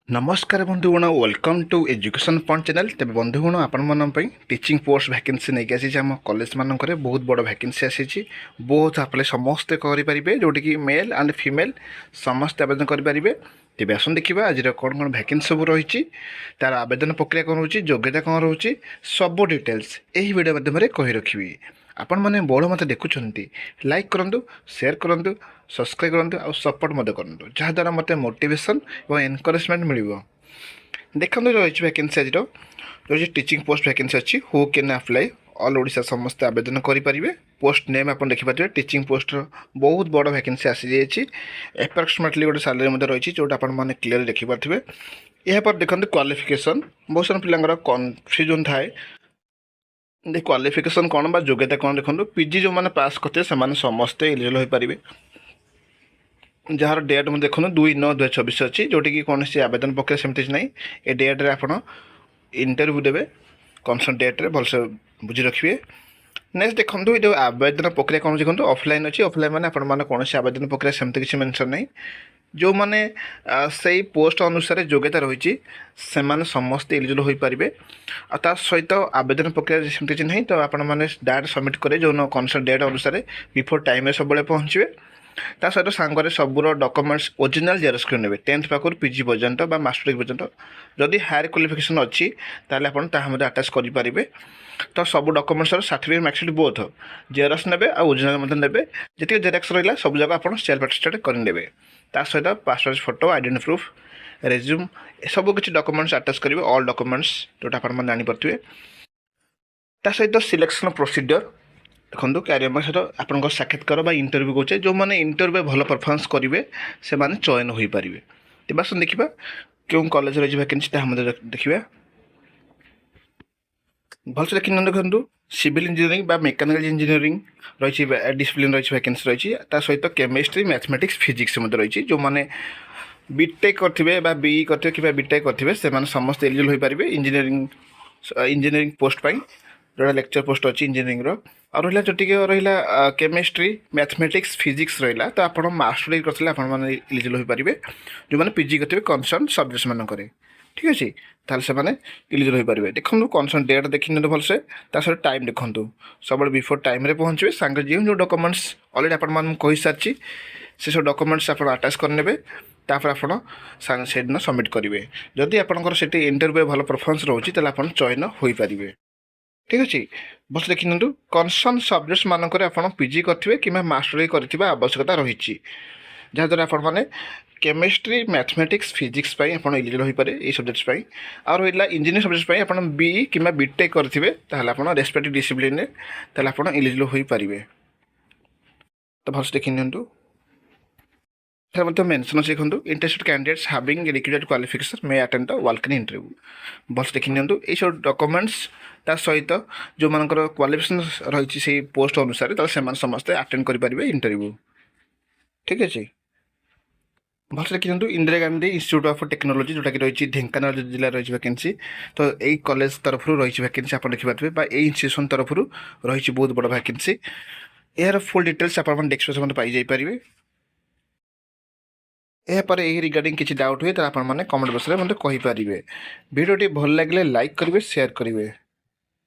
नमस्कार बंधुगण welcome to education point channel. तेज बंधुगण आपण टीचिंग पोस्ट वैकेंसी नहीं आसी आम कॉलेज मानक बहुत बड़ वैकेंसी आसी बहुत आपले समस्ते करेंगे जोटि कि मेल एंड फीमेल समस्त आवेदन करेंगे। तेज आसन देखा आज कौन कौन वैकेंसी सब रही तार आवेदन प्रक्रिया कौन रोचे योग्यता कौन रोचे सब डिटेल्स यही वीडियो माध्यम कही रखी। आपण मैंने बड़ मत देखुं लाइक करूँ सेयार करूँ सब्सक्राइब करूँ और सपोर्ट मत करूँ जहाँद्वारा मत मोटिवेशन और एनकरेजमेंट मिल देखते रही वैकेंसी आज रही टीचिंग पोस्ट वैकेंसी अच्छी who can apply all Odisha समस्त आवेदन करेंगे। पोस्ट नेम आप देखिए टीचिंग पोस्ट बहुत बड़ वैकेंसी आसी जाइए एप्रोक्सीमेटली गोटे सालेरी रही जोटा आपने क्लीयर देखिपे। यहाँ पर देखते क्वालिफिकेशन बहुत सारा पिला कन्फ्यूजन थाए क्वालिफिकेशन कौन बा योग्यता कौन देखो पीजी जो मैंने पास करते समस्ते एलिजिबल हो पारे। जार डेट मैं देखो 2/9/2024 अच्छी जोटि कि कौन सी आवेदन प्रक्रिया सेमती ना ए डेट्रे आप इंटरव्यू देवे कनसर्न डेट्रे भलसे बुझी रखिए। नेक्स्ट देखो ये आवेदन प्रक्रिया कौन देखो ऑफलाइन अच्छी ऑफलाइन मैंने कौन आवेदन प्रक्रिया सेमती किसी मेंशन नहीं जो मैंने से पोस्ट अनुसार योग्यता रही से समस्ते एलिजिबल हो पारे। आ सहित आवेदन प्रक्रिया सेमती ना तो आपने डायरेक्ट सबमिट करें जो कनसर्न डेट अनुसार बिफोर टाइम सब पहुँचे ता सहित सांगे सबूर डॉक्यूमेंट्स ओरिजिनल जेरक्स कर ने 10th पाखर पीजी पर्यंत मास्टर डिग्री पर्यंत जदि हायर क्वालिफिकेशन अच्छी ताले आपण ताहा आटाच करेंगे। तो सब documents certificate marksheet both Xerox ने और ओरिजिनल ने जी जेरक्स रहा सब जगह आप सेल्फ अटेस्टेड करदे ता सहित passport photo identity proof resume सब किसी डॉक्यूमेंट्स आटाच करेंगे ऑल डॉक्यूमेंट्स जोटा आप जानीपे। ता सहित सिलेक्शन प्रोसीजर देखो क्यारियर सहित आप साक्षात्कार इंटरव्यू कहे जो मैंने इंटरव्यू भल परफॉर्मेंस करेंगे से चयन हो पारे। तेज आसन देखा क्यों कॉलेज रही वैकेंसी देखा भलसे देखी देखो सिविल इंजीनियरिंग मेकानिकल इंजीनियरिंग रही डिसिप्लिन रही वैकेंसी रही सहित केमिस्ट्री मैथमेटिक्स फिजिक्स रही जो मैंने बीटेक करेंगे बीई करेंगे कि बीटेक करेंगे से समस्त एलिजिबल हो पारे इंजीनियरिंग पोस्ट जोड़ा लेक्चर पोस्ट अच्छी इंजीनियरिंग और रहा जो रहा केमिस्ट्री मैथमेटिक्स फिजिक्स रहा तो आप मास्टर डिग्री करते आपने एलिजिबल हो पारे जो मैंने पीजी करेंगे कनसर्न सब्जेक्ट्स मानक ठीक अच्छे ताल से एलिजिबल हो पारे। देखो कनसर्न डेट देखी भलसे सर टाइम देखूँ सब बिफोर टाइम पहुँचे सांगे जो डॉक्यूमेंट्स अलरेडी आप कही सारी से सब डॉक्यूमेंट्स आप आटाच करने तापर आप से दिन सबमिट करेंगे। जदि आपंकर से इंटरव्यू भल परफॉर्मेंस रोचे आप चयन हो पारे ठीक अच्छे। बस देखी कनसर्न सब्जेक्ट्स मानक पीजी करेंगे कि मास्टर डिग्री कर आवश्यकता रही जहाँद्वारा आपने केमिस्ट्री मैथमेटिक्स फिजिक्स आप एलिजिबल हो पारे ये सब्जेक्ट्स और रहा इंजीनियरिंग सब्जेक्ट्स आप बीई कि बीटेक करेंगे आप रेस्पेक्टिव डिसिप्लिन आप एलिजिबल हो पारे। तो भलसे देखी मेंशन अच्छे देखो interested candidates having required qualification may attend the walk in interview भलसे देखी ये सब डॉक्यूमेंट्स ता सहित जो मानकर क्वालिफिकेशन रही से पोस्ट अनुसार से समस्ते अटेंड करेंगे इंटरव्यू ठीक अच्छे। भलसे देखी Indira Gandhi institute of technology जोटा कि रही ढेंकानाल जिले रही वैकेंसी तो यही कॉलेज तरफ रही वैकेंसी आप देखिपारे इंस्टीट्यूशन तरफ रही बहुत बड़ वैकेंसी यार फुल डिटेल्स आप डेस्क्रिप्शन पाइजापारे। यापर यही रिगार्डिंग किसी डाउट हुए तो आपने कमेंट बॉक्स में मतलब कहींपारे। वीडियो भल लगे लाइक करेंगे शेयर करेंगे।